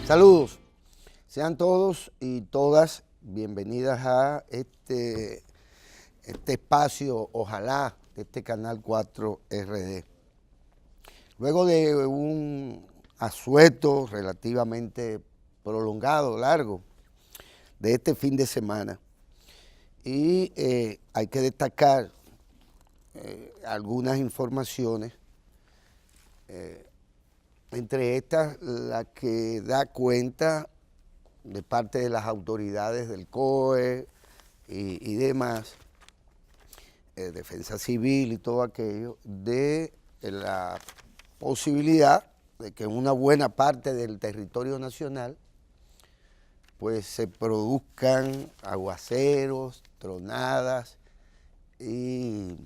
Saludos, sean todos y todas bienvenidas a este espacio, ojalá, de este canal 4RD. Luego de un asueto relativamente prolongado, largo, de este fin de semana, y hay que destacar algunas informaciones, entre estas la que da cuenta de parte de las autoridades del COE y demás, Defensa Civil y todo aquello, de la posibilidad de que en una buena parte del territorio nacional pues se produzcan aguaceros, tronadas y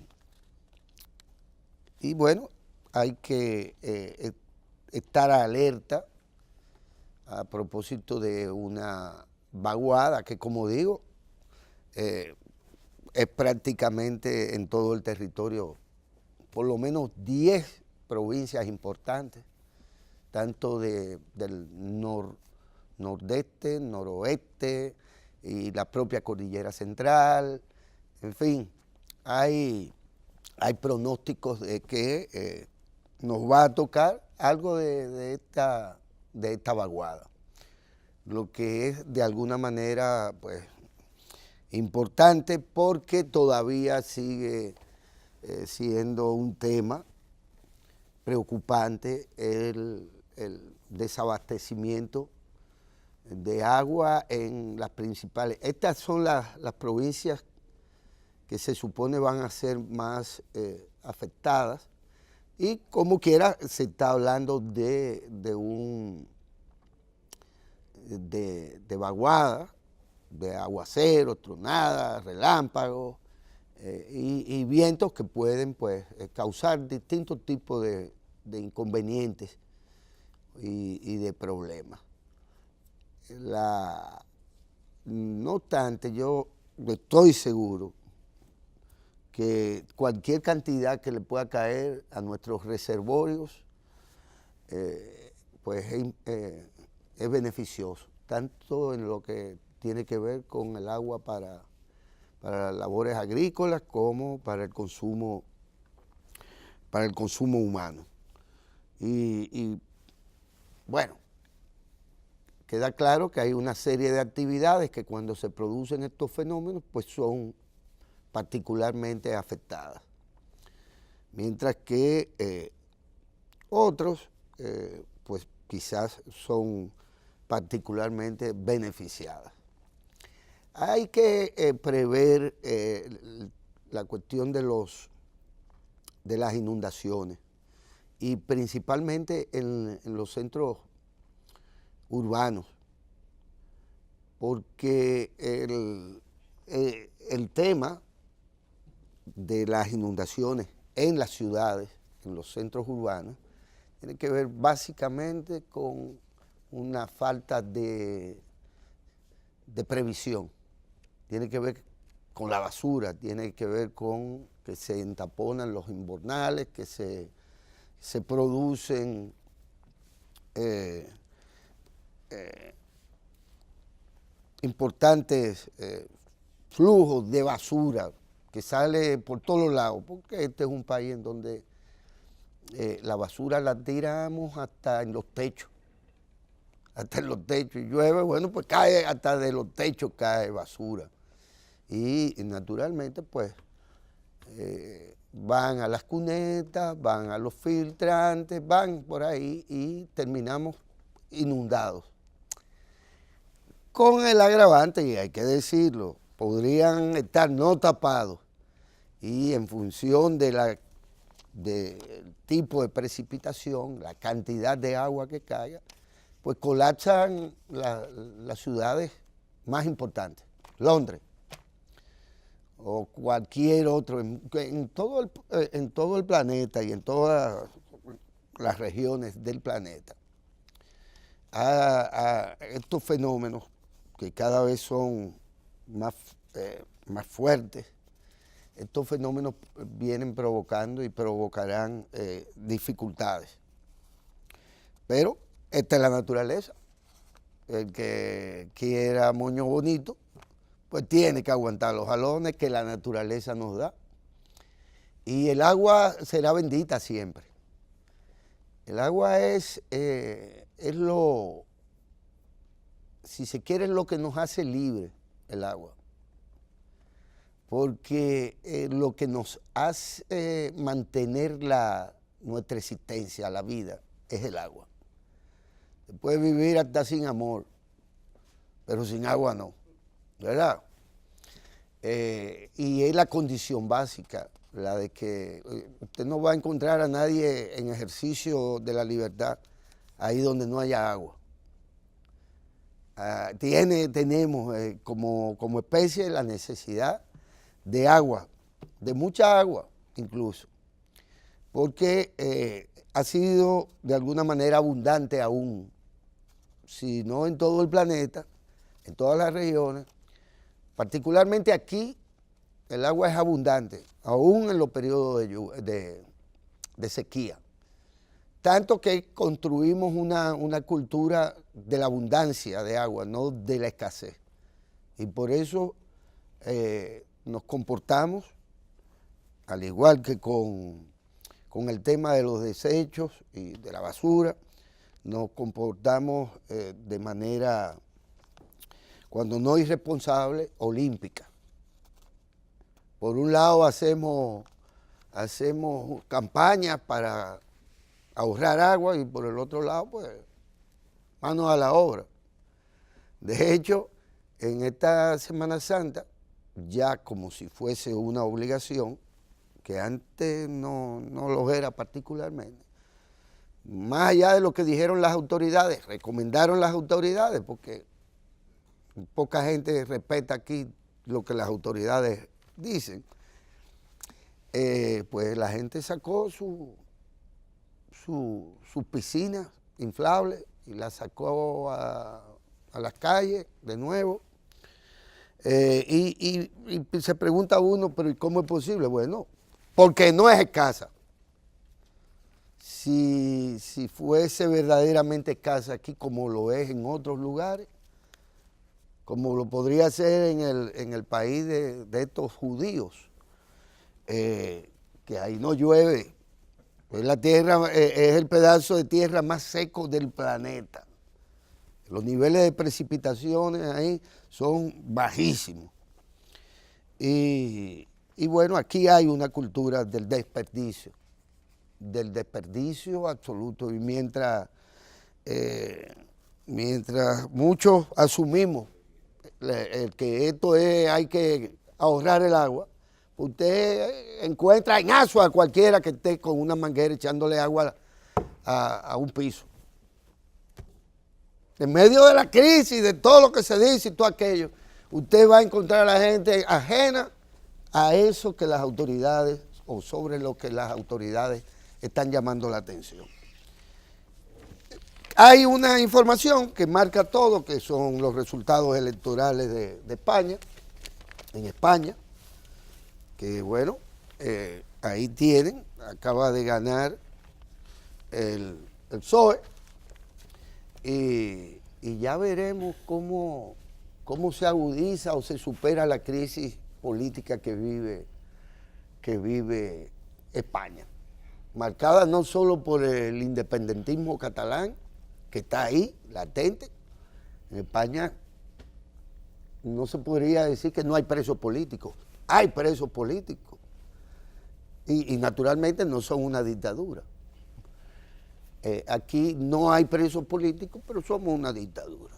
bueno, hay que estar alerta a propósito de una vaguada que, como digo, es prácticamente en todo el territorio, por lo menos 10 provincias importantes, tanto del nordeste, noroeste y la propia cordillera central. En fin, hay pronósticos de que nos va a tocar algo de esta vaguada, lo que es de alguna manera pues importante, porque todavía sigue siendo un tema preocupante el desabastecimiento de agua en las principales. Estas son las provincias que se supone van a ser más afectadas, y como quiera se está hablando de vaguada, de aguaceros, tronadas, relámpagos y vientos que pueden pues causar distintos tipos de inconvenientes y de problemas. No obstante, yo estoy seguro que cualquier cantidad que le pueda caer a nuestros reservorios pues es beneficioso, tanto en lo que tiene que ver con el agua para labores agrícolas como para el consumo humano. Y bueno, queda claro que hay una serie de actividades que cuando se producen estos fenómenos pues son particularmente afectadas, mientras que otros pues quizás son particularmente beneficiadas. Hay que prever la cuestión de las inundaciones, y principalmente en los centros urbanos, porque el tema de las inundaciones en las ciudades, en los centros urbanos, tiene que ver básicamente con una falta de previsión, tiene que ver con la basura, tiene que ver con que se entaponan los invernales, que se producen importantes flujos de basura que sale por todos lados, porque este es un país en donde la basura la tiramos hasta en los techos, y llueve, bueno, pues cae hasta de los techos, cae basura. Y naturalmente, pues, van a las cunetas, van a los filtrantes, van por ahí y terminamos inundados. Con el agravante, y hay que decirlo, podrían estar no tapados, y en función del tipo de precipitación, la cantidad de agua que caiga, pues colapsan las ciudades más importantes, Londres o cualquier otro, en todo el planeta y en todas las regiones del planeta. A estos fenómenos que cada vez son más fuertes, estos fenómenos vienen provocando y provocarán dificultades. Pero esta es la naturaleza. el que quiera moño bonito, pues tiene que aguantar los jalones que la naturaleza nos da. Y el agua será bendita siempre. El agua es lo, si se quiere, es lo que nos hace libre, el agua. Porque lo que nos hace mantener nuestra existencia, la vida, es el agua. Se puede vivir hasta sin amor, pero sin agua no, ¿verdad? Y es la condición básica, la de que usted no va a encontrar a nadie en ejercicio de la libertad ahí donde no haya agua. Tenemos como especie la necesidad de agua, de mucha agua incluso, porque ha sido de alguna manera abundante aún, si no en todo el planeta, en todas las regiones, particularmente aquí el agua es abundante, aún en los periodos de sequía. Tanto que construimos una cultura de la abundancia de agua, no de la escasez. Y por eso nos comportamos, al igual que con el tema de los desechos y de la basura, nos comportamos de manera, cuando no irresponsable, olímpica. Por un lado hacemos campañas para ahorrar agua y por el otro lado, pues, manos a la obra. De hecho, en esta Semana Santa, ya como si fuese una obligación, que antes no lo era particularmente, más allá de lo que dijeron las autoridades, recomendaron las autoridades, porque poca gente respeta aquí lo que las autoridades dicen, pues la gente sacó sus piscinas inflables y las sacó a las calles de nuevo. Y se pregunta uno, pero ¿y cómo es posible? Bueno, porque no es escasa. Si fuese verdaderamente escasa aquí, como lo es en otros lugares, como lo podría ser en el país de estos judíos, que ahí no llueve, es la tierra, es el pedazo de tierra más seco del planeta. Los niveles de precipitaciones ahí son bajísimos. Y bueno, aquí hay una cultura del desperdicio absoluto. Y mientras muchos asumimos que esto es, hay que ahorrar el agua, usted encuentra en Asua a cualquiera que esté con una manguera echándole agua a un piso. En medio de la crisis, de todo lo que se dice y todo aquello, usted va a encontrar a la gente ajena a eso que las autoridades, o sobre lo que las autoridades están llamando la atención. Hay una información que marca todo, que son los resultados electorales de España, en España, que bueno, ahí tienen, acaba de ganar el PSOE, y ya veremos cómo se agudiza o se supera la crisis política que vive España, marcada no solo por el independentismo catalán, que está ahí, latente. En España no se podría decir que no hay presos políticos, hay presos políticos, y naturalmente no son una dictadura. Aquí no hay presos políticos, pero somos una dictadura.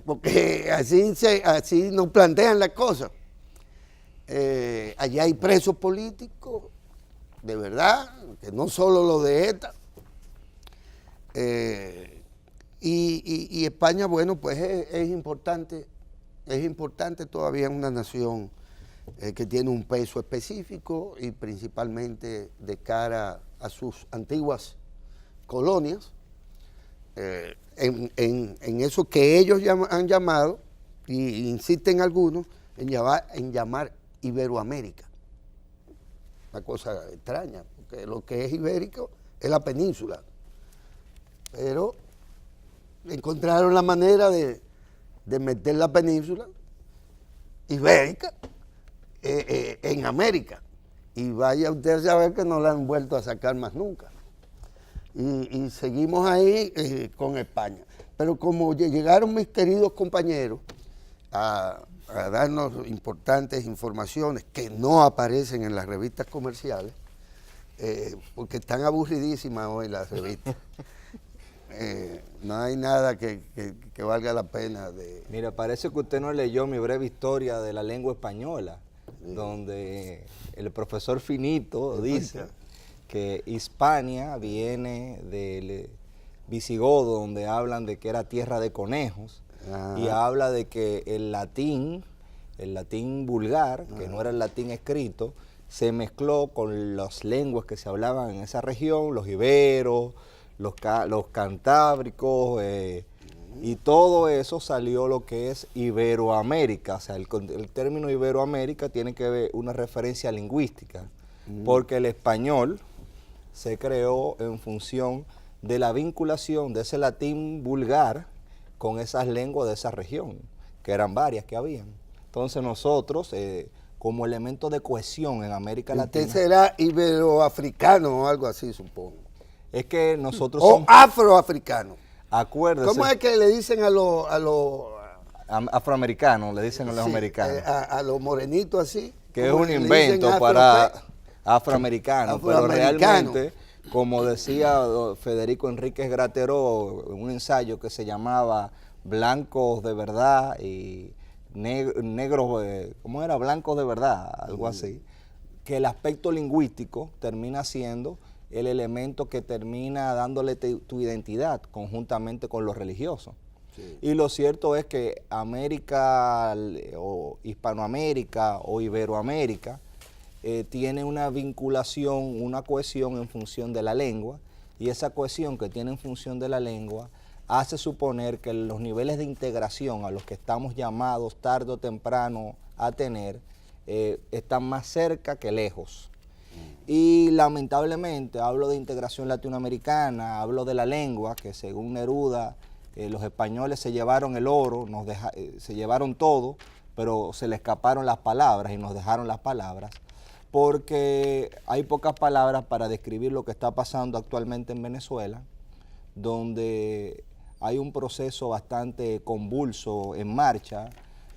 Porque así nos plantean las cosas. Allá hay presos políticos, de verdad, que no solo los de ETA. Y España, bueno, pues es importante todavía, una nación que tiene un peso específico y principalmente de cara a sus antiguas colonias, en eso que ellos han llamado, y insisten algunos, en llamar Iberoamérica. Una cosa extraña, porque lo que es ibérico es la península, pero encontraron la manera de meter la península ibérica en América. Y vaya usted a saber que no la han vuelto a sacar más nunca. Y seguimos ahí con España. Pero como llegaron mis queridos compañeros a darnos importantes informaciones que no aparecen en las revistas comerciales, porque están aburridísimas hoy las revistas. No hay nada que valga la pena de... Mira, parece que usted no leyó mi breve historia de la lengua española, donde el profesor Finito dice que Hispania viene del visigodo, donde hablan de que era tierra de conejos, y habla de que el latín vulgar, que no era el latín escrito, se mezcló con las lenguas que se hablaban en esa región, los iberos, los cantábricos, y todo eso salió lo que es Iberoamérica. O sea, el término Iberoamérica tiene que ver una referencia lingüística, porque el español se creó en función de la vinculación de ese latín vulgar con esas lenguas de esa región, que eran varias que habían. Entonces nosotros, como elemento de cohesión en América Latina... Usted será iberoafricano o algo así, supongo. Es que nosotros somos... O afroafricano. Acuérdese. ¿Cómo es que le dicen a los... afroamericanos, le dicen a los americanos. A los morenitos así. Que es un invento para afroamericanos, pero realmente, como decía Federico Enríquez Grateró en un ensayo que se llamaba Blancos de Verdad y negros, ¿cómo era? Blancos de Verdad, algo así, que el aspecto lingüístico termina siendo el elemento que termina dándole tu identidad conjuntamente con lo religioso. Sí. Y lo cierto es que América o Hispanoamérica o Iberoamérica tiene una vinculación, una cohesión en función de la lengua, y esa cohesión que tiene en función de la lengua hace suponer que los niveles de integración a los que estamos llamados tarde o temprano a tener están más cerca que lejos. Y lamentablemente hablo de integración latinoamericana, hablo de la lengua, que según Neruda los españoles se llevaron el oro, se llevaron todo, pero se le escaparon las palabras y nos dejaron las palabras, porque hay pocas palabras para describir lo que está pasando actualmente en Venezuela, donde hay un proceso bastante convulso en marcha.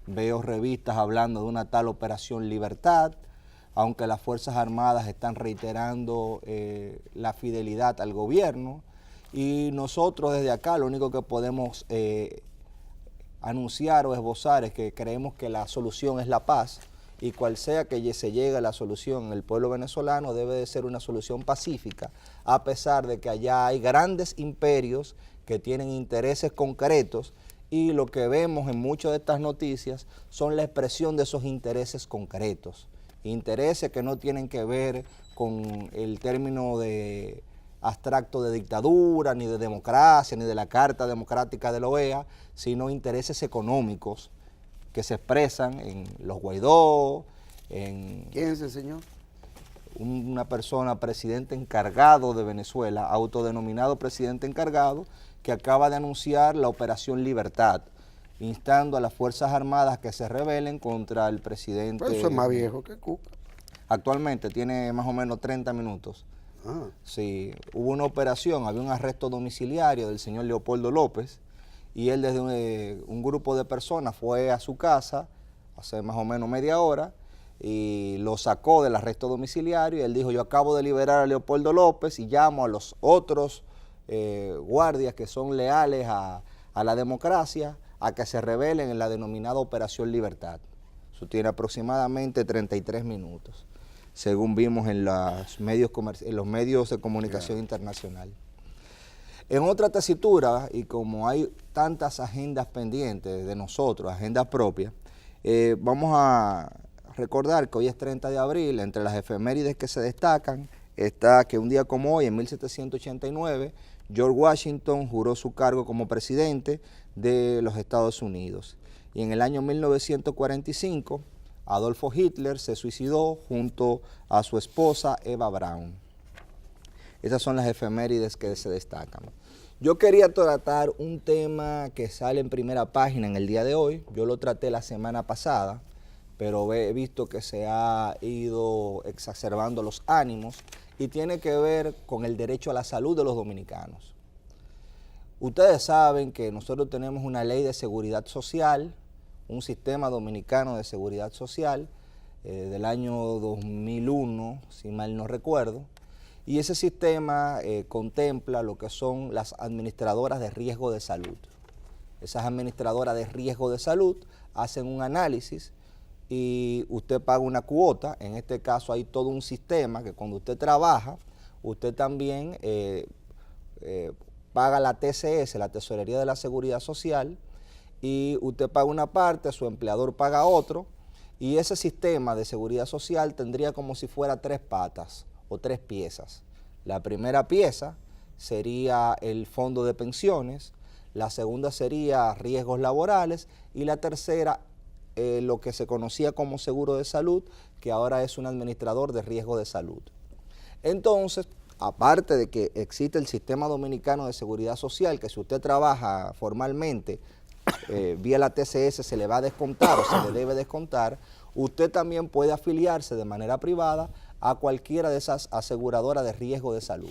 Veo revistas hablando de una tal Operación Libertad, aunque las Fuerzas Armadas están reiterando la fidelidad al gobierno, y nosotros desde acá lo único que podemos anunciar o esbozar es que creemos que la solución es la paz, y cual sea que se llegue a la solución, el pueblo venezolano debe de ser una solución pacífica, a pesar de que allá hay grandes imperios que tienen intereses concretos, y lo que vemos en muchas de estas noticias son la expresión de esos intereses concretos. Intereses que no tienen que ver con el término de abstracto de dictadura, ni de democracia, ni de la Carta Democrática de la OEA, sino intereses económicos que se expresan en los Guaidó, en... ¿Quién es ese señor? Una persona, presidente encargado de Venezuela, autodenominado presidente encargado, que acaba de anunciar la Operación Libertad, instando a las Fuerzas Armadas que se rebelen contra el presidente. Pues eso es más viejo que Cuca. Actualmente tiene más o menos 30 minutos. Sí, hubo una operación, había un arresto domiciliario del señor Leopoldo López, y él desde un grupo de personas fue a su casa hace más o menos media hora y lo sacó del arresto domiciliario, y él dijo: yo acabo de liberar a Leopoldo López y llamo a los otros guardias que son leales a la democracia a que se rebelen en la denominada Operación Libertad. Eso tiene aproximadamente 33 minutos, según vimos en los medios de comunicación internacional. En otra tesitura, y como hay tantas agendas pendientes de nosotros, agendas propias, vamos a recordar que hoy es 30 de abril, entre las efemérides que se destacan, está que un día como hoy, en 1789, George Washington juró su cargo como presidente de los Estados Unidos. Y en el año 1945, Adolfo Hitler se suicidó junto a su esposa Eva Braun. Esas son las efemérides que se destacan. Yo quería tratar un tema que sale en primera página en el día de hoy. Yo lo traté la semana pasada, pero he visto que se ha ido exacerbando los ánimos y tiene que ver con el derecho a la salud de los dominicanos. Ustedes saben que nosotros tenemos una ley de seguridad social, un sistema dominicano de seguridad social del año 2001, si mal no recuerdo, y ese sistema contempla lo que son las administradoras de riesgo de salud. Esas administradoras de riesgo de salud hacen un análisis y usted paga una cuota. En este caso hay todo un sistema que cuando usted trabaja, usted también paga la TCS, la Tesorería de la Seguridad Social, y usted paga una parte, su empleador paga otro, y ese sistema de seguridad social tendría como si fuera 3 patas o 3 piezas. La primera pieza sería el fondo de pensiones, la segunda sería riesgos laborales y la tercera lo que se conocía como seguro de salud, que ahora es un administrador de riesgo de salud. Entonces, aparte de que existe el sistema dominicano de seguridad social, que si usted trabaja formalmente vía la TCS se le va a descontar o se le debe descontar, usted también puede afiliarse de manera privada a cualquiera de esas aseguradoras de riesgo de salud.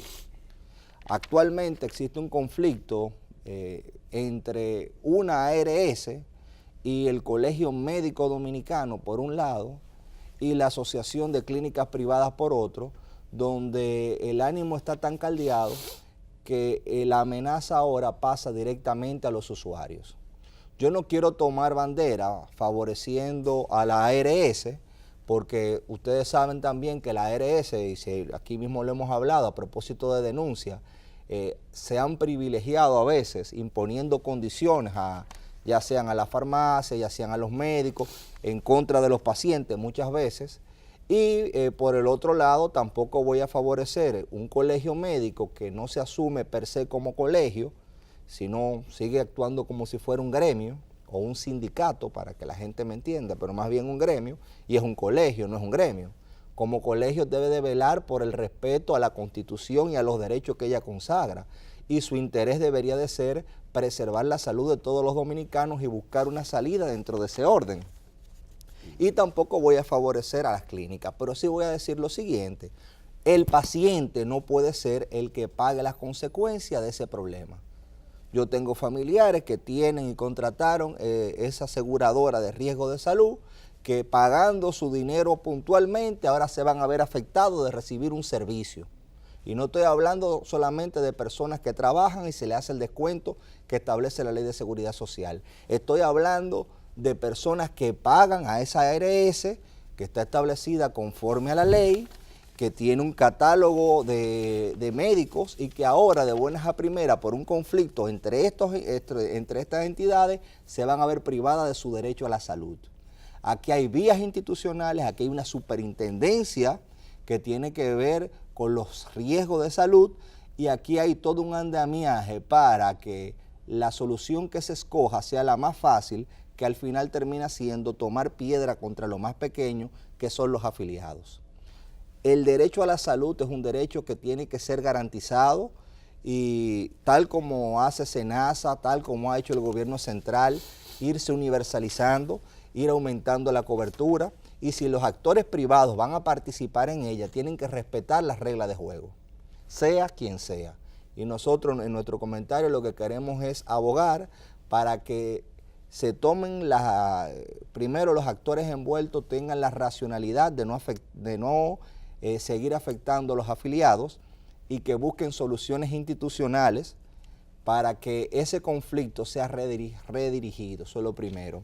Actualmente existe un conflicto entre una ARS y el Colegio Médico Dominicano por un lado y la Asociación de Clínicas Privadas por otro, donde el ánimo está tan caldeado que la amenaza ahora pasa directamente a los usuarios. Yo no quiero tomar bandera favoreciendo a la ARS, porque ustedes saben también que la ARS, y aquí mismo lo hemos hablado a propósito de denuncia, se han privilegiado a veces imponiendo condiciones ya sean a la farmacia, ya sean a los médicos, en contra de los pacientes muchas veces. Y por el otro lado, tampoco voy a favorecer un colegio médico que no se asume per se como colegio, sino sigue actuando como si fuera un gremio o un sindicato, para que la gente me entienda, pero más bien un gremio, y es un colegio, no es un gremio. Como colegio debe de velar por el respeto a la Constitución y a los derechos que ella consagra, y su interés debería de ser preservar la salud de todos los dominicanos y buscar una salida dentro de ese orden. Y tampoco voy a favorecer a las clínicas, pero sí voy a decir lo siguiente: el paciente no puede ser el que pague las consecuencias de ese problema. Yo tengo familiares que tienen y contrataron esa aseguradora de riesgo de salud, que pagando su dinero puntualmente ahora se van a ver afectados de recibir un servicio. Y no estoy hablando solamente de personas que trabajan y se le hace el descuento que establece la Ley de Seguridad Social. Estoy hablando de personas que pagan a esa ARS, que está establecida conforme a la ley, que tiene un catálogo de médicos y que ahora de buenas a primeras por un conflicto entre estas entidades se van a ver privadas de su derecho a la salud. Aquí hay vías institucionales, aquí hay una superintendencia que tiene que ver con los riesgos de salud y aquí hay todo un andamiaje para que la solución que se escoja sea la más fácil, que al final termina siendo tomar piedra contra lo más pequeño, que son los afiliados. El derecho a la salud es un derecho que tiene que ser garantizado y tal como hace SENASA, tal como ha hecho el gobierno central, irse universalizando, ir aumentando la cobertura, y si los actores privados van a participar en ella, tienen que respetar las reglas de juego, sea quien sea. Y nosotros en nuestro comentario lo que queremos es abogar para que se tomen primero los actores envueltos tengan la racionalidad de no seguir afectando a los afiliados y que busquen soluciones institucionales para que ese conflicto sea redirigido. Eso es lo primero.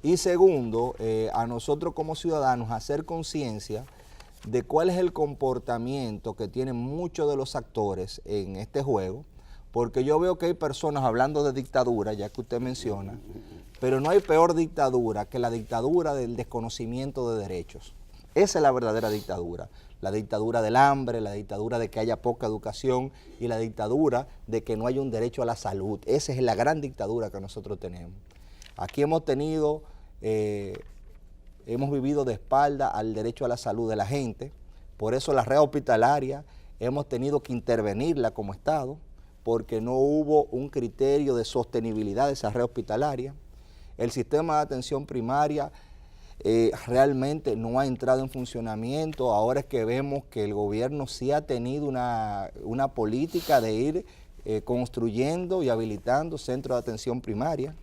Y segundo, a nosotros como ciudadanos hacer conciencia de cuál es el comportamiento que tienen muchos de los actores en este juego, porque yo veo que hay personas hablando de dictadura, ya que usted menciona, pero no hay peor dictadura que la dictadura del desconocimiento de derechos. Esa es la verdadera dictadura. La dictadura del hambre, la dictadura de que haya poca educación y la dictadura de que no haya un derecho a la salud. Esa es la gran dictadura que nosotros tenemos. Aquí hemos vivido de espalda al derecho a la salud de la gente. Por eso la red hospitalaria hemos tenido que intervenirla como Estado, porque no hubo un criterio de sostenibilidad de esa red hospitalaria. El sistema de atención primaria realmente no ha entrado en funcionamiento. Ahora es que vemos que el gobierno sí ha tenido una política de ir construyendo y habilitando centros de atención primaria,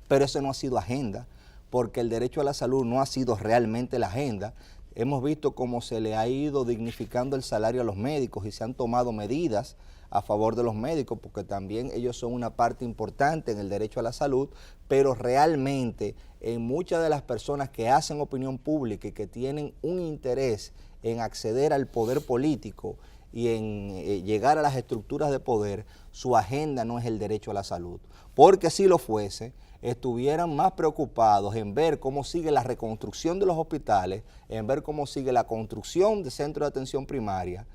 pero eso no ha sido agenda, porque el derecho a la salud no ha sido realmente la agenda. Hemos visto cómo se le ha ido dignificando el salario a los médicos y se han tomado medidas a favor de los médicos, porque también ellos son una parte importante en el derecho a la salud, pero realmente en muchas de las personas que hacen opinión pública y que tienen un interés en acceder al poder político y en llegar a las estructuras de poder, su agenda no es el derecho a la salud, porque si lo fuese, estuvieran más preocupados en ver cómo sigue la reconstrucción de los hospitales, en ver cómo sigue la construcción de centros de atención primaria,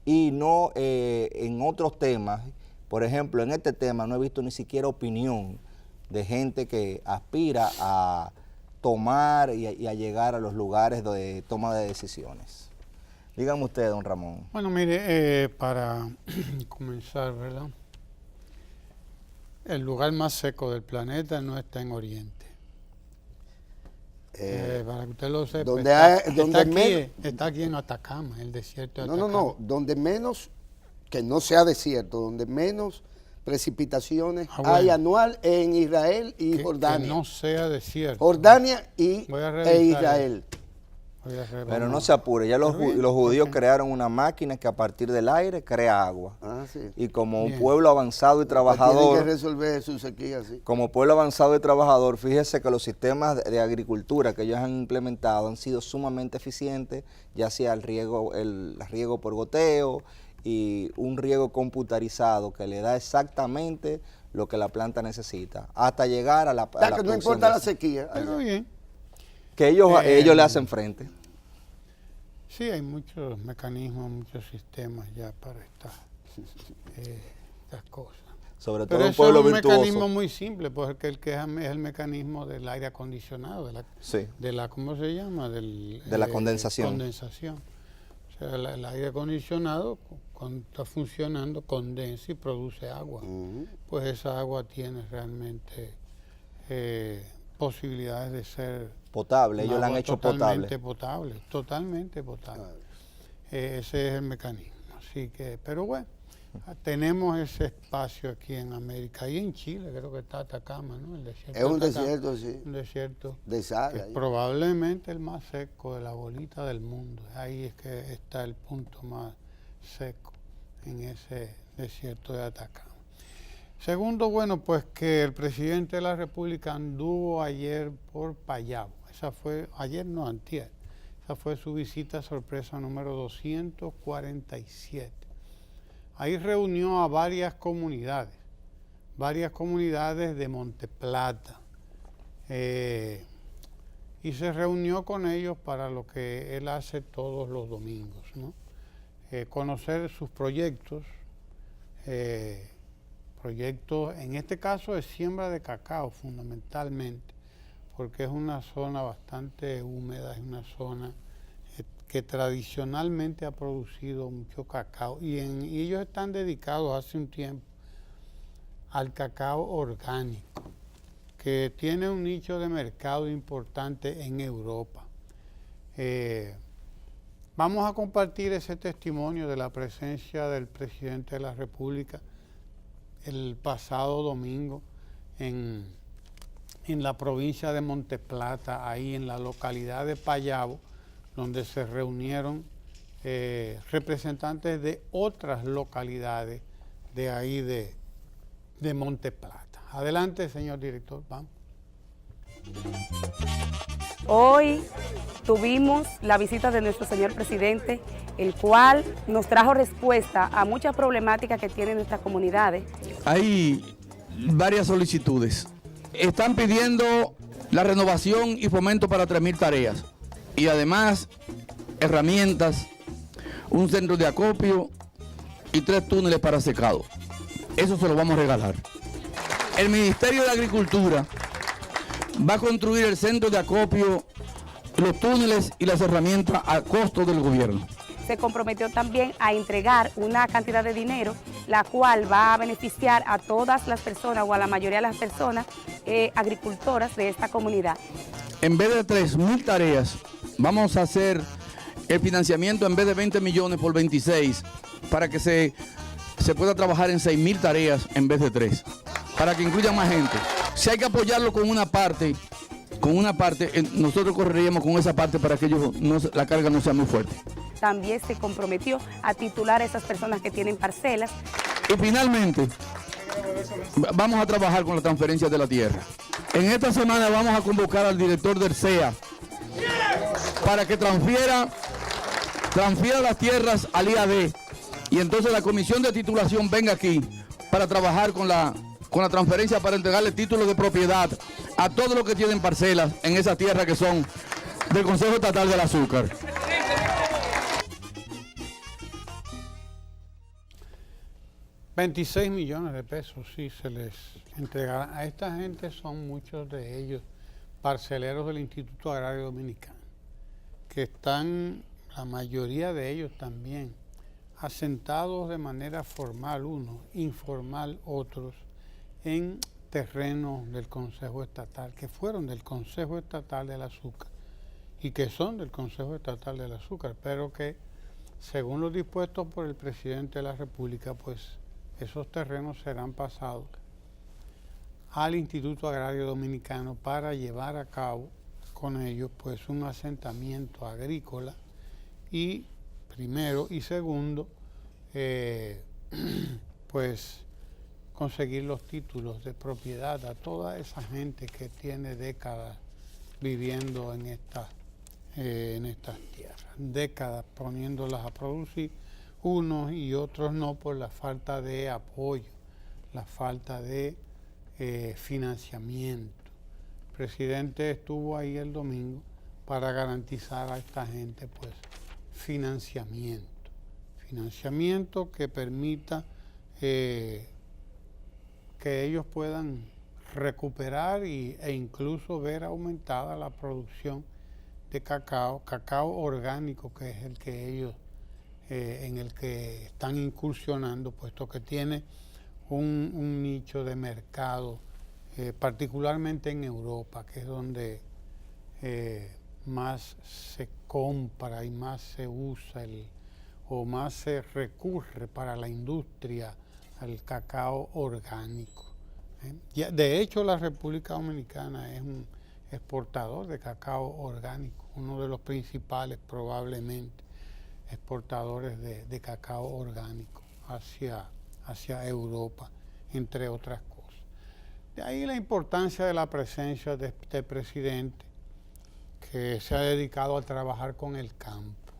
y no en otros temas. Por ejemplo, en este tema no he visto ni siquiera opinión de gente que aspira a tomar y a llegar a los lugares de toma de decisiones. Dígame usted, don Ramón. Bueno, mire, para comenzar, ¿verdad? El lugar más seco del planeta no está en Oriente. Para que usted lo sepa, está aquí en Atacama, el desierto de Atacama. No, donde menos, que no sea desierto, donde menos precipitaciones hay anual en Israel y Jordania. Que no sea desierto. Jordania e Israel. Pero no se apure, ya los judíos crearon una máquina que a partir del aire crea agua. Sí. Y como un pueblo avanzado y trabajador... Tienen que resolver su sequía, sí. Como pueblo avanzado y trabajador, fíjese que los sistemas de agricultura que ellos han implementado han sido sumamente eficientes, ya sea el riego por goteo y un riego computarizado que le da exactamente lo que la planta necesita, hasta llegar a la que no importa la sequía. Pero bien. Que ellos le hacen frente. Sí, hay muchos mecanismos, muchos sistemas ya para estas cosas. Sobre todo pero un pueblo virtuoso. Es un mecanismo muy simple, porque es el mecanismo del aire acondicionado, de la ¿cómo se llama? De la condensación. Condensación. O sea, el aire acondicionado, cuando está funcionando, condensa y produce agua. Pues esa agua tiene realmente posibilidades de ser potable, ellos la han hecho totalmente potable. Ese es el mecanismo. Así que, pero bueno, tenemos ese espacio aquí en América y en Chile, creo que está Atacama, ¿no? El desierto es un desierto, sí. Un desierto de sal. Es probablemente el más seco de la bolita del mundo. Ahí es que está el punto más seco, en ese desierto de Atacama. Segundo, bueno, pues que el presidente de la República anduvo ayer por Payabo. Esa fue, ayer no, antier. Esa fue su visita sorpresa número 247. Ahí reunió a varias comunidades de Monteplata. Y se reunió con ellos para lo que él hace todos los domingos, ¿no? Conocer sus proyectos, en este caso de siembra de cacao fundamentalmente, porque es una zona bastante húmeda, es una zona que tradicionalmente ha producido mucho cacao y ellos están dedicados hace un tiempo al cacao orgánico, que tiene un nicho de mercado importante en Europa. Vamos a compartir ese testimonio de la presencia del presidente de la República el pasado domingo en la provincia de Monteplata, ahí en la localidad de Payabo, donde se reunieron representantes de otras localidades de ahí de Monteplata. Adelante, señor director, vamos. Hoy tuvimos la visita de nuestro señor presidente, el cual nos trajo respuesta a muchas problemáticas que tienen nuestras comunidades. Hay varias solicitudes. Están pidiendo la renovación y fomento para 3.000 tareas. Y además, herramientas, un centro de acopio y 3 túneles para secado. Eso se lo vamos a regalar. El Ministerio de Agricultura va a construir el centro de acopio, los túneles y las herramientas a costo del gobierno. Se comprometió también a entregar una cantidad de dinero la cual va a beneficiar a todas las personas o a la mayoría de las personas agricultoras de esta comunidad. En vez de 3.000 tareas, vamos a hacer el financiamiento en vez de 20 millones por 26, para que se pueda trabajar en 6.000 tareas en vez de 3, para que incluya más gente. Si hay que apoyarlo con una parte, nosotros correríamos con esa parte para que la carga no sea muy fuerte. También se comprometió a titular a esas personas que tienen parcelas. Y finalmente, vamos a trabajar con la transferencia de la tierra. En esta semana vamos a convocar al director del CEA para que transfiera las tierras al IAD, y entonces la comisión de titulación venga aquí para trabajar con la transferencia, para entregarle títulos de propiedad a todos los que tienen parcelas en esas tierras que son del Consejo Estatal del Azúcar. $26 millones sí se les entregará. A esta gente son muchos de ellos parceleros del Instituto Agrario Dominicano, que están, la mayoría de ellos también, asentados de manera formal unos, informal otros, en terrenos del Consejo Estatal, que fueron del Consejo Estatal del Azúcar y que son del Consejo Estatal del Azúcar, pero que según lo dispuesto por el presidente de la República, pues esos terrenos serán pasados al Instituto Agrario Dominicano para llevar a cabo con ellos pues un asentamiento agrícola, y primero, y segundo, pues conseguir los títulos de propiedad a toda esa gente que tiene décadas viviendo en estas tierras, décadas poniéndolas a producir, unos y otros no, por la falta de apoyo, la falta de financiamiento. El presidente estuvo ahí el domingo para garantizar a esta gente pues financiamiento que permita que ellos puedan recuperar e incluso ver aumentada la producción de cacao orgánico, que es el que ellos en el que están incursionando, puesto que tiene un nicho de mercado, particularmente en Europa, que es donde más se compra y más se usa o más se recurre para la industria al cacao orgánico. De hecho, la República Dominicana es un exportador de cacao orgánico, uno de los principales probablemente exportadores de cacao orgánico hacia Europa, entre otras cosas. De ahí la importancia de la presencia de este presidente, que se ha dedicado a trabajar con el campo,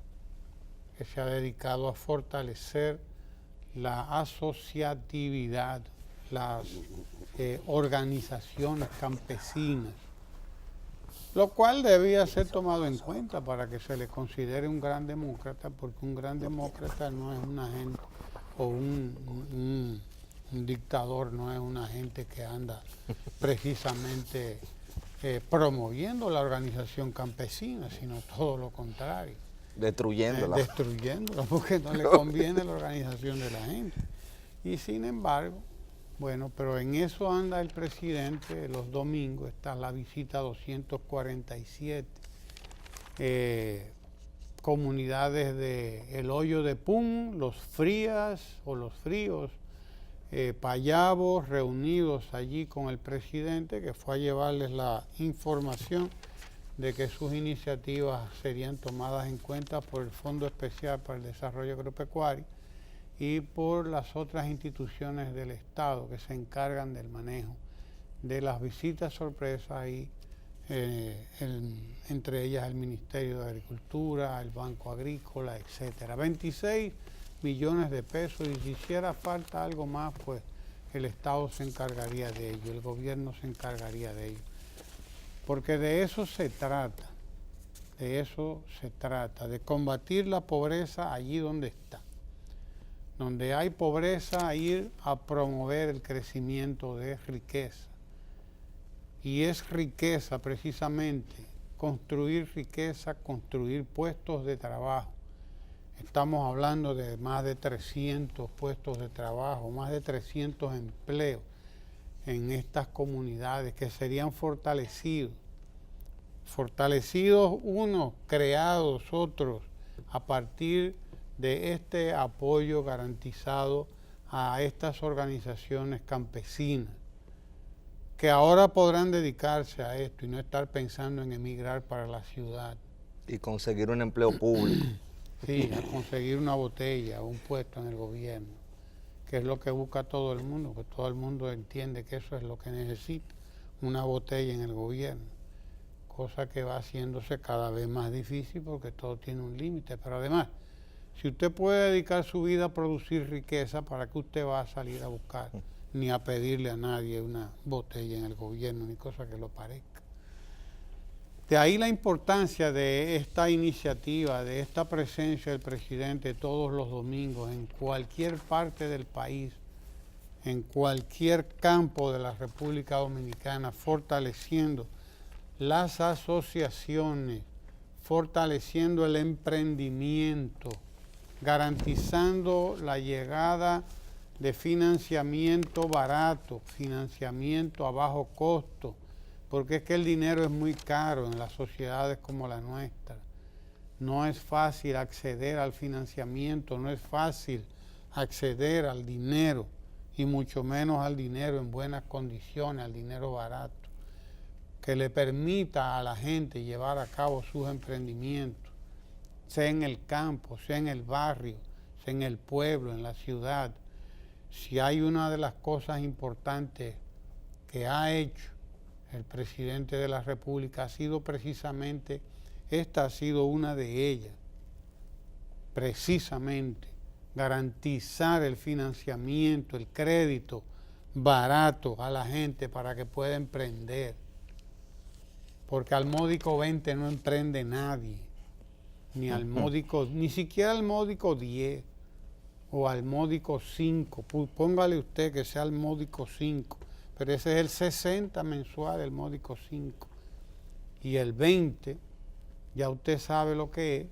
que se ha dedicado a fortalecer la asociatividad, las organizaciones campesinas, lo cual debía ser tomado en cuenta para que se le considere un gran demócrata, porque un gran demócrata no es una gente, o un dictador no es una gente que anda precisamente promoviendo la organización campesina, sino todo lo contrario. Destruyéndola. Destruyéndola, porque no le conviene la organización de la gente. Y sin embargo, bueno, pero en eso anda el presidente. Los domingos está la visita 247 comunidades de El Hoyo de Pun, Los Frías o Los Fríos, Payabos, reunidos allí con el presidente, que fue a llevarles la información de que sus iniciativas serían tomadas en cuenta por el Fondo Especial para el Desarrollo Agropecuario y por las otras instituciones del Estado que se encargan del manejo de las visitas sorpresas, y entre ellas el Ministerio de Agricultura, el Banco Agrícola, etcétera. 26 millones de pesos, y si hiciera falta algo más, pues el Estado se encargaría de ello, el gobierno se encargaría de ello. Porque de eso se trata, de combatir la pobreza allí donde está. Donde hay pobreza, ir a promover el crecimiento de riqueza. Y es riqueza precisamente, construir riqueza, construir puestos de trabajo, Estamos hablando de más de 300 puestos de trabajo, más de 300 empleos en estas comunidades que serían fortalecidos unos, creados otros, a partir de este apoyo garantizado a estas organizaciones campesinas, que ahora podrán dedicarse a esto y no estar pensando en emigrar para la ciudad. Y conseguir un empleo público. Sí, a conseguir una botella, un puesto en el gobierno, que es lo que busca todo el mundo, que todo el mundo entiende que eso es lo que necesita, una botella en el gobierno, cosa que va haciéndose cada vez más difícil porque todo tiene un límite. Pero además, si usted puede dedicar su vida a producir riqueza, ¿para qué usted va a salir a buscar ni a pedirle a nadie una botella en el gobierno, ni cosa que lo parezca? De ahí la importancia de esta iniciativa, de esta presencia del presidente todos los domingos en cualquier parte del país, en cualquier campo de la República Dominicana, fortaleciendo las asociaciones, fortaleciendo el emprendimiento, garantizando la llegada de financiamiento barato, financiamiento a bajo costo, porque es que el dinero es muy caro en las sociedades como la nuestra. No es fácil acceder al financiamiento, no es fácil acceder al dinero, y mucho menos al dinero en buenas condiciones, al dinero barato, que le permita a la gente llevar a cabo sus emprendimientos, sea en el campo, sea en el barrio, sea en el pueblo, en la ciudad. Si hay una de las cosas importantes que ha hecho el presidente de la República, ha sido precisamente, esta ha sido una de ellas, precisamente garantizar el financiamiento, el crédito barato a la gente para que pueda emprender. Porque al módico 20 no emprende nadie, ni al módico, ni siquiera al módico 10 o al módico 5. Póngale usted que sea al módico 5, pero ese es el 60 mensual, el módico 5. Y el 20, ya usted sabe lo que es,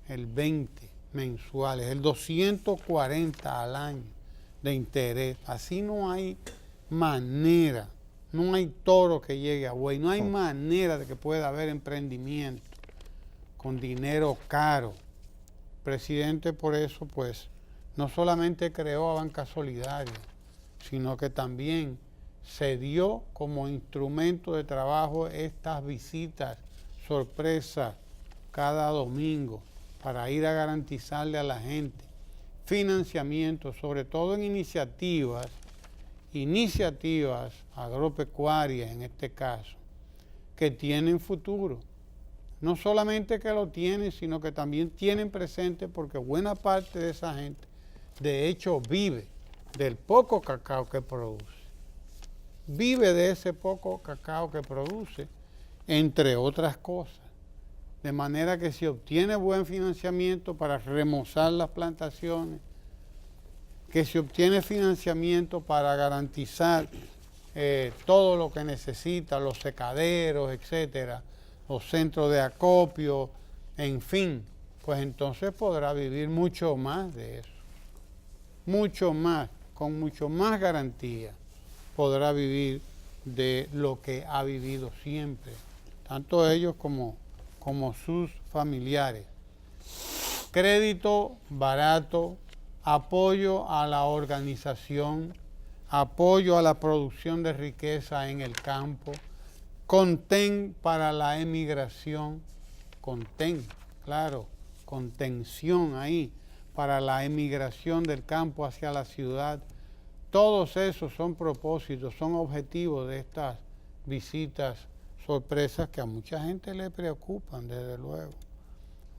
el 20 mensual, es el 240 al año de interés. Así no hay manera. No hay toro que llegue a buey, no hay manera de que pueda haber emprendimiento con dinero caro. El presidente por eso, pues, no solamente creó a Banca Solidaria, sino que también se dio como instrumento de trabajo estas visitas sorpresas cada domingo para ir a garantizarle a la gente financiamiento, sobre todo en iniciativas agropecuarias en este caso, que tienen futuro. No solamente que lo tienen, sino que también tienen presente, porque buena parte de esa gente, de hecho, vive del poco cacao que produce. Vive de ese poco cacao que produce, entre otras cosas. De manera que si obtiene buen financiamiento para remozar las plantaciones, que se obtiene financiamiento para garantizar todo lo que necesita, los secaderos, etcétera, los centros de acopio, en fin, pues entonces podrá vivir mucho más de eso, mucho más, con mucho más garantía, podrá vivir de lo que ha vivido siempre, tanto ellos como sus familiares. Crédito barato, apoyo a la organización, apoyo a la producción de riqueza en el campo, contén para la emigración, contención ahí para la emigración del campo hacia la ciudad. Todos esos son propósitos, son objetivos de estas visitas sorpresas que a mucha gente le preocupan, desde luego.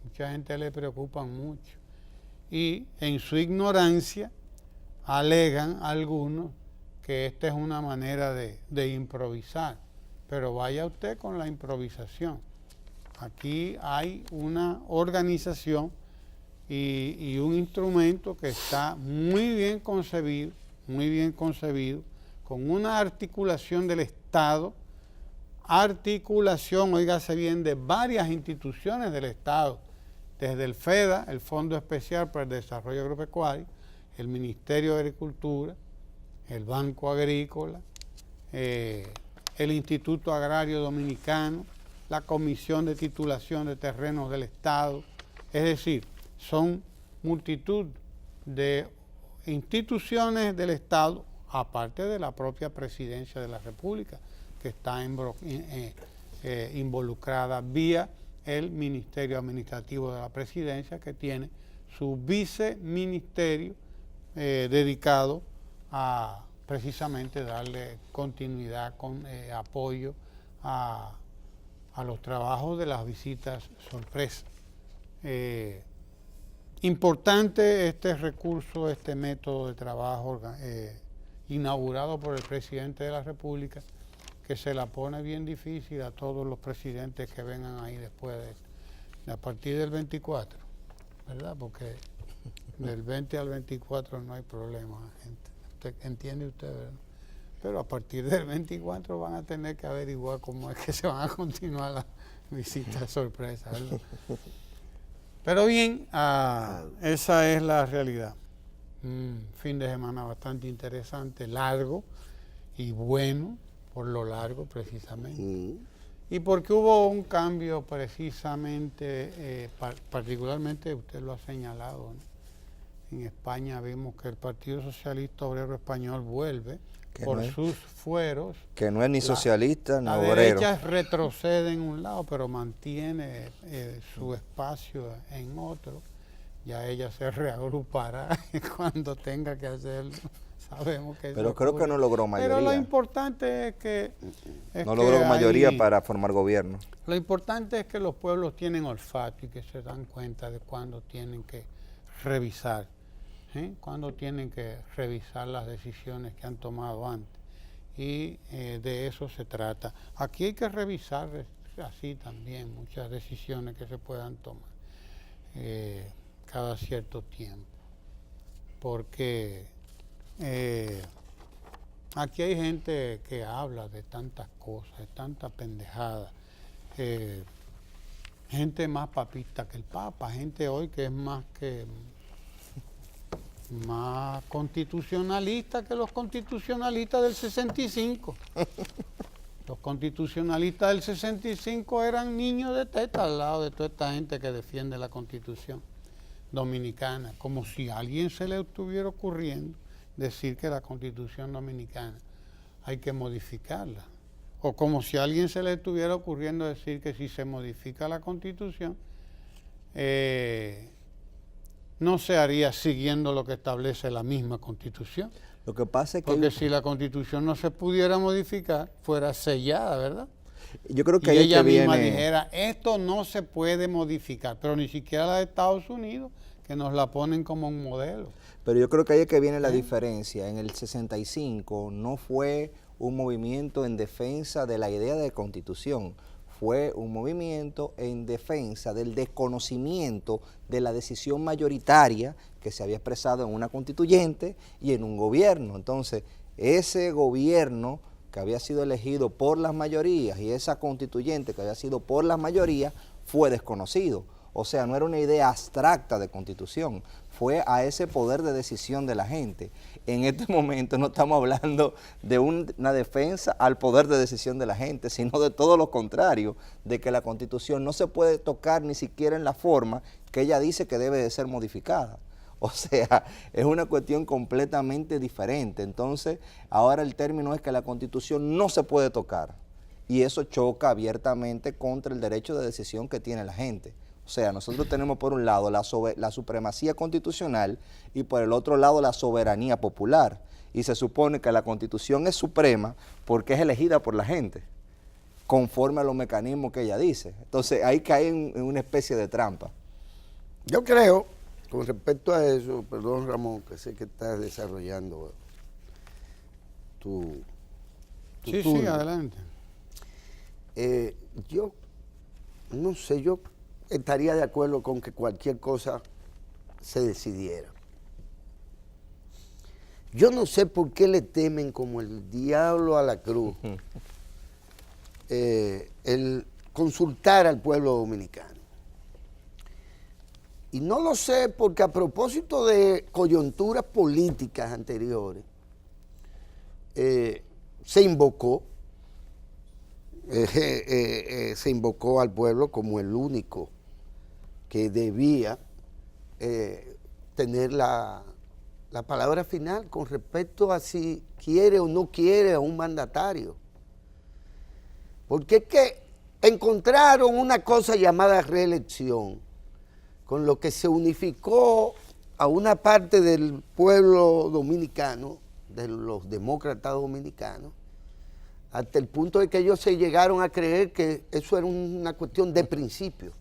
Mucha gente le preocupan mucho. Y en su ignorancia alegan algunos que esta es una manera de improvisar. Pero vaya usted con la improvisación. Aquí hay una organización y un instrumento que está muy bien concebido, con una articulación del Estado, óigase bien, de varias instituciones del Estado, desde el FEDA, el Fondo Especial para el Desarrollo Agropecuario, el Ministerio de Agricultura, el Banco Agrícola, el Instituto Agrario Dominicano, la Comisión de Titulación de Terrenos del Estado. Es decir, son multitud de instituciones del Estado, aparte de la propia Presidencia de la República, que está involucrada vía el Ministerio Administrativo de la Presidencia, que tiene su viceministerio dedicado a precisamente darle continuidad con apoyo a los trabajos de las visitas sorpresa. Importante este recurso, este método de trabajo inaugurado por el presidente de la República, que se la pone bien difícil a todos los presidentes que vengan ahí después a partir del 24, ¿verdad? Porque del 20 al 24 no hay problema, gente. ¿Entiende usted, verdad? Pero a partir del 24 van a tener que averiguar cómo es que se van a continuar las visitas sorpresa, ¿verdad? Pero bien, esa es la realidad. Fin de semana bastante interesante, largo y bueno, por lo largo precisamente. Y porque hubo un cambio precisamente, particularmente usted lo ha señalado, ¿no? En España vimos que el Partido Socialista Obrero Español vuelve por sus fueros. Que no es ni socialista ni obrero. La derecha retrocede en un lado, pero mantiene su espacio en otro. Ya ella se reagrupará cuando tenga que hacerlo. Sabemos que pero creo que no logró mayoría. Pero lo importante es que... no logró mayoría para formar gobierno. Lo importante es que los pueblos tienen olfato y que se dan cuenta de cuándo tienen que revisar. Cuándo tienen que revisar las decisiones que han tomado antes. Y de eso se trata. Aquí hay que revisar así también muchas decisiones que se puedan tomar cada cierto tiempo. Porque aquí hay gente que habla de tantas cosas, de tantas pendejadas. Gente más papista que el Papa, gente hoy que es más constitucionalista que los constitucionalistas del 65. Los constitucionalistas del 65 eran niños de teta al lado de toda esta gente que defiende la Constitución dominicana, como si a alguien se le estuviera ocurriendo decir que la Constitución dominicana hay que modificarla, o como si a alguien se le estuviera ocurriendo decir que si se modifica la Constitución no se haría siguiendo lo que establece la misma Constitución. Lo que pasa es que... Porque si la Constitución no se pudiera modificar, fuera sellada, ¿verdad? Yo creo que y ella misma dijera, esto no se puede modificar, pero ni siquiera la de Estados Unidos, que nos la ponen como un modelo. Pero yo creo que ahí es que viene la diferencia. En el 65 no fue un movimiento en defensa de la idea de Constitución, fue un movimiento en defensa del desconocimiento de la decisión mayoritaria que se había expresado en una constituyente y en un gobierno. Entonces, ese gobierno que había sido elegido por las mayorías y esa constituyente que había sido por las mayorías fue desconocido. O sea, no era una idea abstracta de constitución, fue a ese poder de decisión de la gente. En este momento no estamos hablando de una defensa al poder de decisión de la gente, sino de todo lo contrario, de que la Constitución no se puede tocar ni siquiera en la forma que ella dice que debe de ser modificada. O sea, es una cuestión completamente diferente. Entonces, ahora el término es que la Constitución no se puede tocar y eso choca abiertamente contra el derecho de decisión que tiene la gente. O sea, nosotros tenemos por un lado la supremacía constitucional y por el otro lado la soberanía popular. Y se supone que la Constitución es suprema porque es elegida por la gente, conforme a los mecanismos que ella dice. Entonces ahí cae en una especie de trampa. Yo creo, con respecto a eso, perdón Ramón, que sé que estás desarrollando tu sí, turno. Sí, adelante. Yo, no sé, yo estaría de acuerdo con que cualquier cosa se decidiera. Yo no sé por qué le temen como el diablo a la cruz el consultar al pueblo dominicano. Y no lo sé porque a propósito de coyunturas políticas anteriores, se invocó al pueblo como el único que debía tener la palabra final con respecto a si quiere o no quiere a un mandatario. Porque es que encontraron una cosa llamada reelección, con lo que se unificó a una parte del pueblo dominicano, de los demócratas dominicanos, hasta el punto de que ellos se llegaron a creer que eso era una cuestión de principio.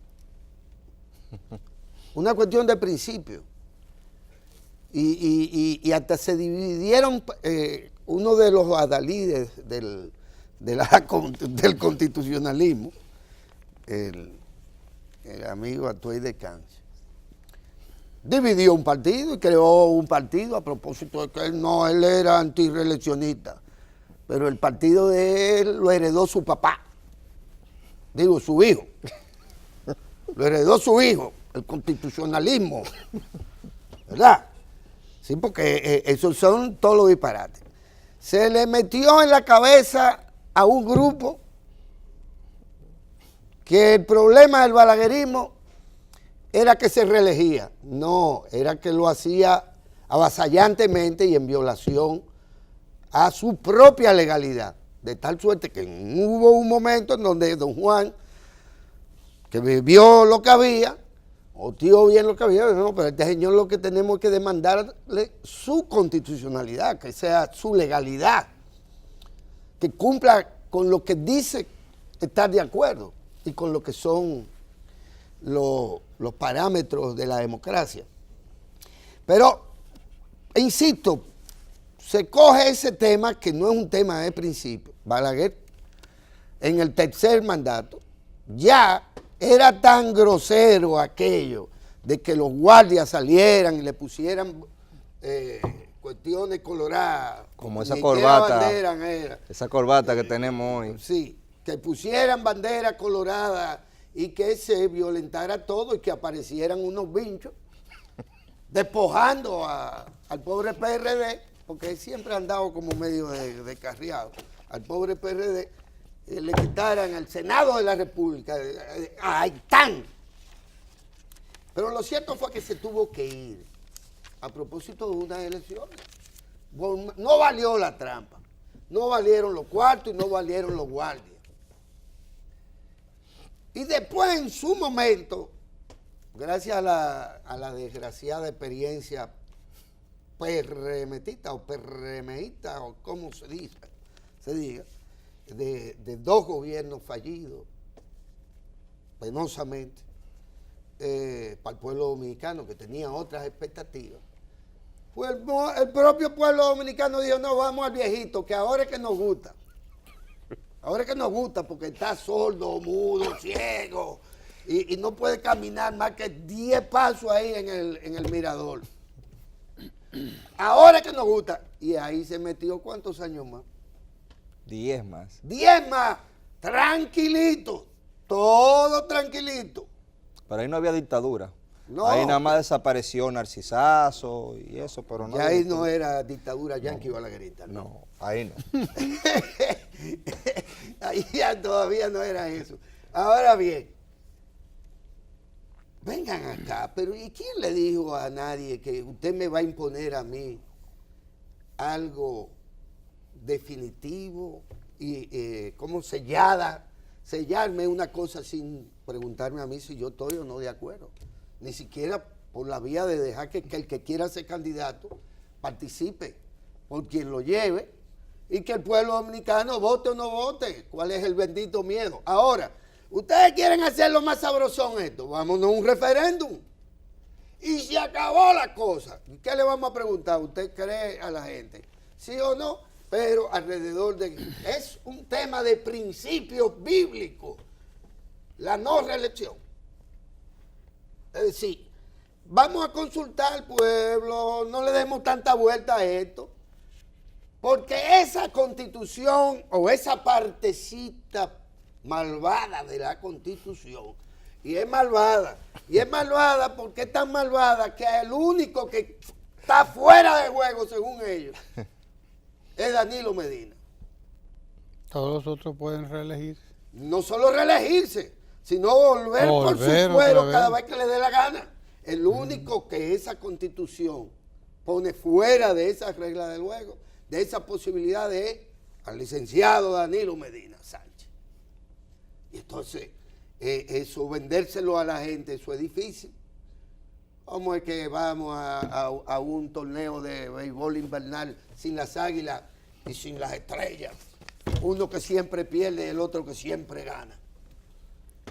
Una cuestión de principio. Y hasta se dividieron, uno de los adalides del constitucionalismo, el amigo Atuey de Cáncer, dividió un partido y creó un partido a propósito de que él era antirreeleccionista, pero el partido de él lo heredó su papá, digo su hijo, lo heredó su hijo, el constitucionalismo, ¿verdad? Sí, porque esos son todos los disparates. Se le metió en la cabeza a un grupo que el problema del balaguerismo era que se reelegía. No, era que lo hacía avasallantemente y en violación a su propia legalidad. De tal suerte que hubo un momento en donde don Juan, que vio lo que había, o tío bien lo que había, no, pero este señor lo que tenemos que demandarle su constitucionalidad, que sea su legalidad, que cumpla con lo que dice estar de acuerdo y con lo que son los parámetros de la democracia. Pero, insisto, se coge ese tema que no es un tema de principio. Balaguer, en el tercer mandato, ya era tan grosero aquello de que los guardias salieran y le pusieran cuestiones coloradas. Como esa corbata, bandera esa corbata que tenemos hoy. Sí, que pusieran bandera colorada y que se violentara todo y que aparecieran unos binchos despojando al pobre PRD, porque siempre ha andado como medio descarriado, al pobre PRD, le quitaran al Senado de la República. ¡Ahí están! Pero lo cierto fue que se tuvo que ir a propósito de unas elecciones. No valió la trampa, no valieron los cuartos y no valieron los guardias. Y después, en su momento, gracias a la desgraciada experiencia PRMista o PRMista, o como se diga, de dos gobiernos fallidos, penosamente, para el pueblo dominicano, que tenía otras expectativas, pues el propio pueblo dominicano dijo, no, vamos al viejito, que ahora es que nos gusta. Ahora es que nos gusta porque está sordo, mudo, ciego y no puede caminar más que 10 pasos ahí en el mirador. Ahora es que nos gusta. Y ahí se metió ¿cuántos años más? 10 más. 10 más. Tranquilito. Todo tranquilito. Pero ahí no había dictadura. No. Ahí nada más desapareció Narcisazo y eso, pero no. Ya ahí no era dictadura yanqui balaguerista. No, ahí no. Ahí ya todavía no era eso. Ahora bien, vengan acá, pero ¿y quién le dijo a nadie que usted me va a imponer a mí algo definitivo y como sellarme una cosa sin preguntarme a mí si yo estoy o no de acuerdo? Ni siquiera por la vía de dejar que el que quiera ser candidato participe por quien lo lleve y que el pueblo dominicano vote o no vote. ¿Cuál es el bendito miedo? Ahora, ustedes quieren hacerlo más sabrosón esto, vámonos a un referéndum. Y se acabó la cosa. ¿Qué le vamos a preguntar? ¿Usted cree a la gente? ¿Sí o no? Pero alrededor de... Es un tema de principios bíblicos. La no reelección. Es decir, vamos a consultar al pueblo, no le demos tanta vuelta a esto, porque esa constitución o esa partecita malvada de la constitución Y es malvada. Y es malvada porque es tan malvada que el único que está fuera de juego, según ellos, es Danilo Medina. Todos los otros pueden reelegirse. No solo reelegirse, sino volver por su fuero cada vez que le dé la gana. El único que esa constitución pone fuera de esa regla del juego, de esa posibilidad, es al licenciado Danilo Medina Sánchez. Y entonces, eso, vendérselo a la gente, eso es difícil. ¿Cómo es que vamos a un torneo de béisbol invernal sin las Águilas y sin las Estrellas? Uno que siempre pierde y el otro que siempre gana.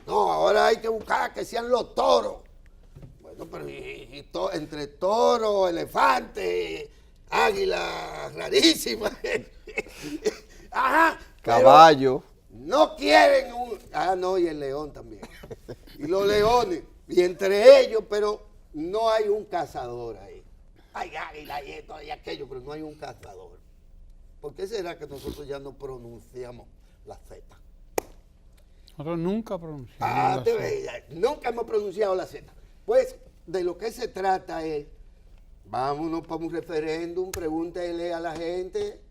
No, ahora hay que buscar que sean los toros. Bueno, pero entre toros, elefantes, águilas rarísimas. Ajá. Caballo. No quieren no, y el león también. Y los leones. Y entre ellos, pero no hay un cazador ahí. Hay águila y esto y aquello, pero no hay un cazador. ¿Por qué será que nosotros ya no pronunciamos la Z? Nosotros nunca pronunciamos la Z. Nunca hemos pronunciado la Z. Pues de lo que se trata es, vámonos para un referéndum, pregúntele a la gente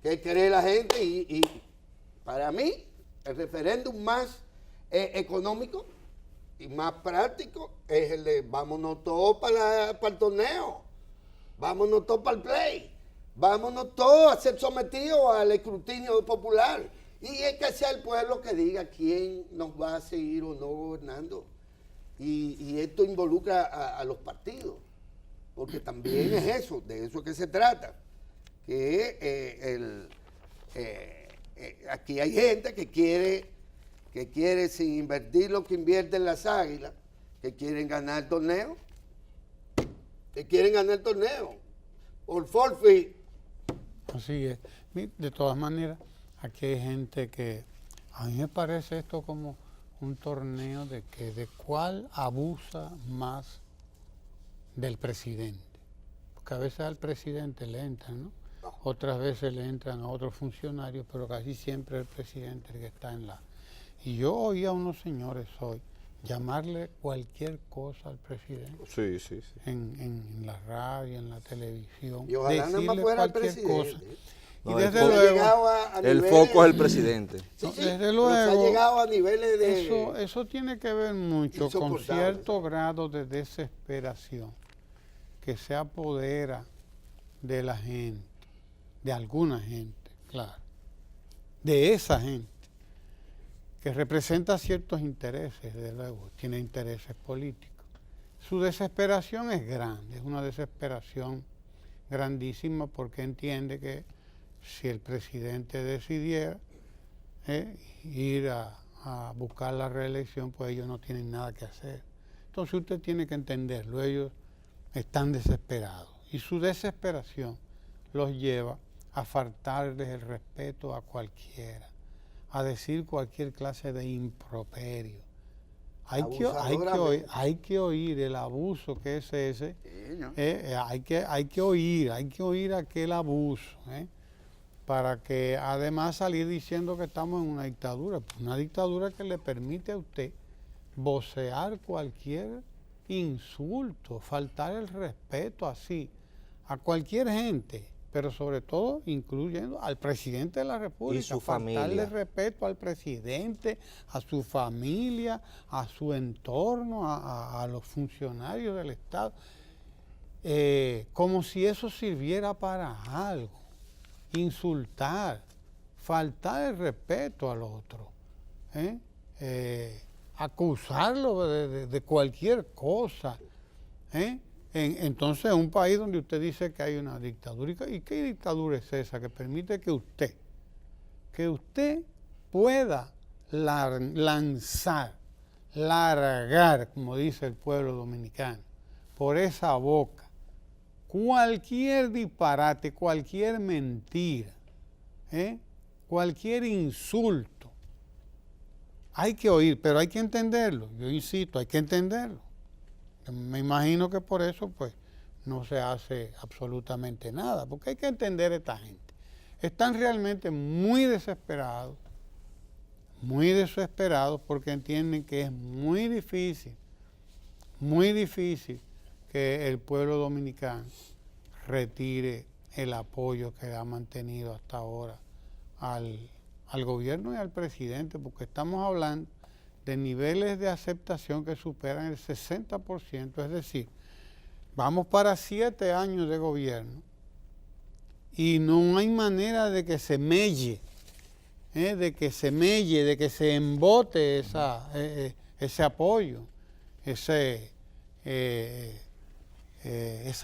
qué cree la gente y para mí el referéndum más económico y más práctico es el de vámonos todos para el torneo, vámonos todos para el play. Vámonos todos a ser sometidos al escrutinio popular. Y es que sea el pueblo que diga quién nos va a seguir o no gobernando. Y esto involucra a los partidos. Porque también es eso, de eso que se trata. Que aquí hay gente que quiere sin invertir lo que invierten las Águilas, que quieren ganar el torneo. Por forfeit. Así es. De todas maneras, aquí hay gente que, a mí me parece esto como un torneo de cuál abusa más del presidente. Porque a veces al presidente le entran, ¿no? Otras veces le entran a otros funcionarios, pero casi siempre el presidente el que está en la... Y yo oí a unos señores hoy llamarle cualquier cosa al presidente. Sí. En la radio, en la televisión. Y ojalá nada más fuera el presidente. No, y desde luego, el foco es el presidente. Sí, desde luego, se ha llegado a niveles de... Eso tiene que ver mucho con cierto grado de desesperación que se apodera de la gente, de alguna gente, claro, de esa gente, que representa ciertos intereses, desde luego, tiene intereses políticos. Su desesperación es grande, es una desesperación grandísima porque entiende que si el presidente decidiera ir a buscar la reelección, pues ellos no tienen nada que hacer. Entonces usted tiene que entenderlo, ellos están desesperados y su desesperación los lleva a faltarles el respeto a cualquiera, a decir cualquier clase de improperio. Hay que oír el abuso que es ese, hay que oír aquel abuso, para que además salir diciendo que estamos en una dictadura que le permite a usted vocear cualquier insulto, faltar el respeto así a cualquier gente, pero sobre todo incluyendo al presidente de la República, y su faltarle familia. respeto al presidente, a su familia, a su entorno, a los funcionarios del Estado, como si eso sirviera para algo. Insultar, faltar el respeto al otro, acusarlo de cualquier cosa. Entonces, un país donde usted dice que hay una dictadura, ¿y qué dictadura es esa que permite que usted pueda largar, como dice el pueblo dominicano, por esa boca cualquier disparate, cualquier mentira, cualquier insulto? Hay que oír, pero hay que entenderlo. Yo insisto, hay que entenderlo. Me imagino que por eso pues no se hace absolutamente nada, porque hay que entender a esta gente. Están realmente muy desesperados, muy desesperados porque entienden que es muy difícil que el pueblo dominicano retire el apoyo que ha mantenido hasta ahora al gobierno y al presidente, porque estamos hablando de niveles de aceptación que superan el 60%, es decir, vamos para 7 años de gobierno y no hay manera de que se melle, de que se embote ese apoyo, esa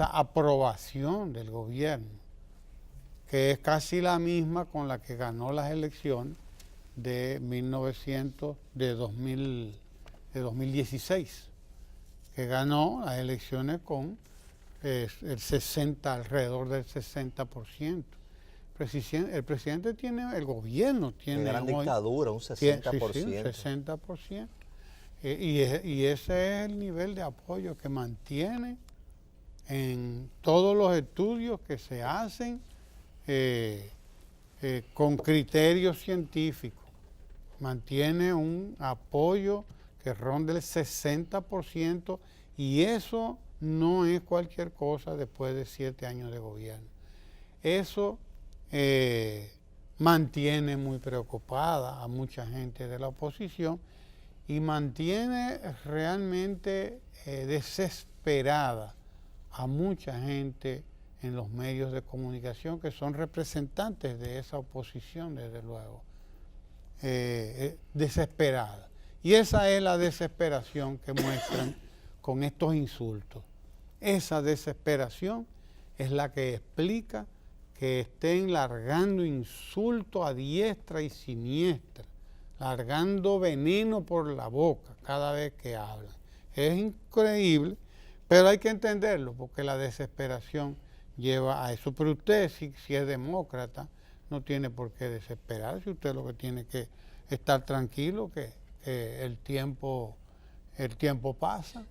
aprobación del gobierno, que es casi la misma con la que ganó las elecciones de 2016, que ganó las elecciones con alrededor del 60%. El presidente tiene, el gobierno tiene... Una gran dictadura, un 60%. Sí, un 60%. Y ese es el nivel de apoyo que mantiene en todos los estudios que se hacen con criterios científicos. Mantiene un apoyo que ronda el 60% y eso no es cualquier cosa después de 7 años de gobierno. Eso mantiene muy preocupada a mucha gente de la oposición y mantiene realmente desesperada a mucha gente en los medios de comunicación que son representantes de esa oposición, desde luego, desesperada. Y esa es la desesperación que muestran con estos insultos. Esa desesperación es la que explica que estén largando insultos a diestra y siniestra, largando veneno por la boca cada vez que hablan. Es increíble, pero hay que entenderlo, porque la desesperación lleva a eso. Pero usted, si es demócrata, no tiene por qué desesperarse. Usted lo que tiene que estar tranquilo, que el tiempo pasa,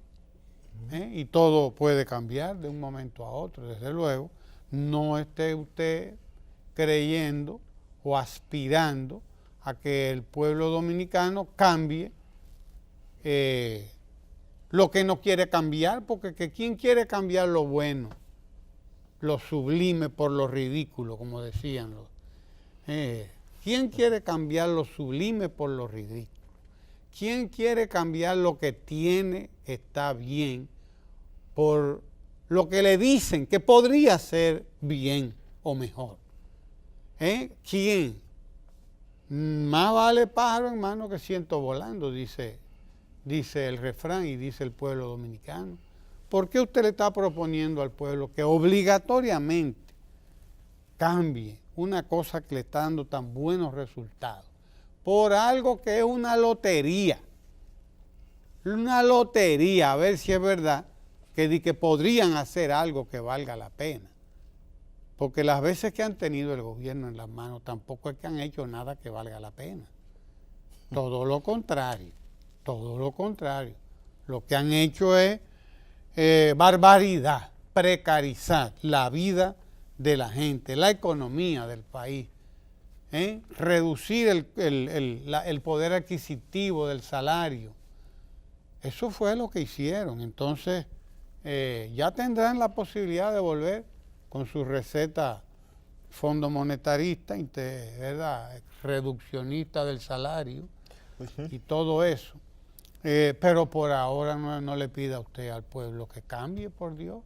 y todo puede cambiar de un momento a otro. Desde luego, no esté usted creyendo o aspirando a que el pueblo dominicano cambie lo que no quiere cambiar, porque ¿quién quiere cambiar lo bueno, lo sublime por lo ridículo, como decían los? ¿Quién quiere cambiar lo sublime por lo ridículo? ¿Quién quiere cambiar lo que tiene, está bien, por lo que le dicen que podría ser bien o mejor? ¿Quién? Más vale pájaro en mano que ciento volando, dice el refrán y dice el pueblo dominicano. ¿Por qué usted le está proponiendo al pueblo que obligatoriamente cambie una cosa que le está dando tan buenos resultados por algo que es una lotería? Una lotería, a ver si es verdad que podrían hacer algo que valga la pena. Porque las veces que han tenido el gobierno en las manos tampoco es que han hecho nada que valga la pena. Todo lo contrario, todo lo contrario. Lo que han hecho es barbaridad, precarizar la vida de la gente, la economía del país, reducir el poder adquisitivo del salario. Eso fue lo que hicieron. Entonces, ya tendrán la posibilidad de volver con su receta fondo monetarista, ¿verdad?, reduccionista del salario y todo eso. Pero por ahora no le pida a usted al pueblo que cambie, por Dios,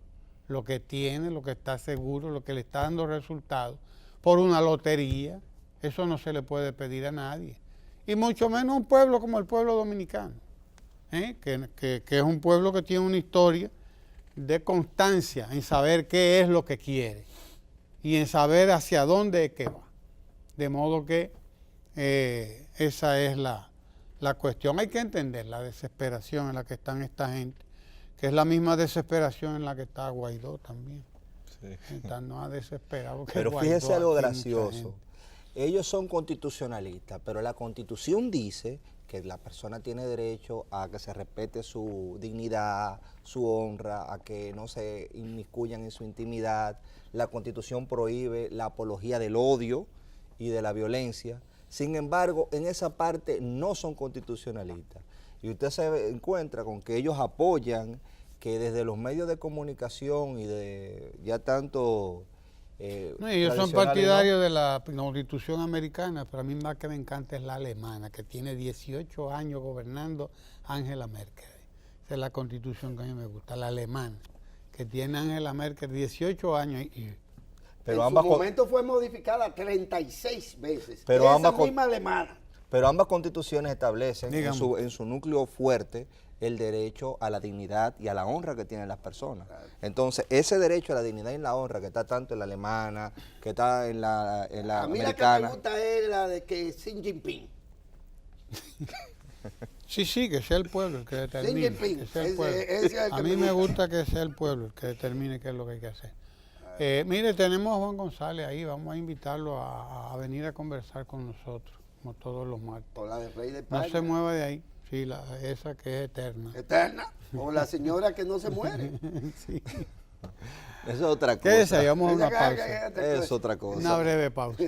lo que tiene, lo que está seguro, lo que le está dando resultados, por una lotería. Eso no se le puede pedir a nadie. Y mucho menos a un pueblo como el pueblo dominicano, que es un pueblo que tiene una historia de constancia en saber qué es lo que quiere y en saber hacia dónde es que va. De modo que esa es la cuestión. Hay que entender la desesperación en la que están esta gente, que es la misma desesperación en la que está Guaidó también. Sí. Están no desesperados. Pero Guaidó, fíjese algo gracioso. Ellos son constitucionalistas, pero la Constitución dice que la persona tiene derecho a que se respete su dignidad, su honra, a que no se inmiscuyan en su intimidad. La Constitución prohíbe la apología del odio y de la violencia. Sin embargo, en esa parte no son constitucionalistas. Y usted se encuentra con que ellos apoyan que desde los medios de comunicación y de ya tanto... no, ellos son partidarios de la Constitución americana, pero a mí más que me encanta es la alemana, que tiene 18 años gobernando Angela Merkel. Esa es la Constitución que a mí me gusta, la alemana, que tiene Angela Merkel 18 años. Pero en su momento fue modificada 36 veces. Pero esa ambas misma alemana. Pero ambas constituciones establecen en su núcleo fuerte el derecho a la dignidad y a la honra que tienen las personas. Claro. Entonces, ese derecho a la dignidad y la honra que está tanto en la alemana, que está en la americana... A mí la que me gusta es la de que Xi Jinping. Sí, que sea el pueblo el que determine. Que sea el pueblo. A mí me gusta que sea el pueblo el que determine qué es lo que hay que hacer. Mire, tenemos a Juan González ahí, vamos a invitarlo a venir a conversar con nosotros, como todos los martes. O la del Rey de España. No se mueva de ahí, sí, esa que es eterna. ¿Eterna? O la señora que no se muere. Sí. Eso es otra cosa. Quédese ahí, vamos a una pausa. Es otra cosa. Una breve pausa.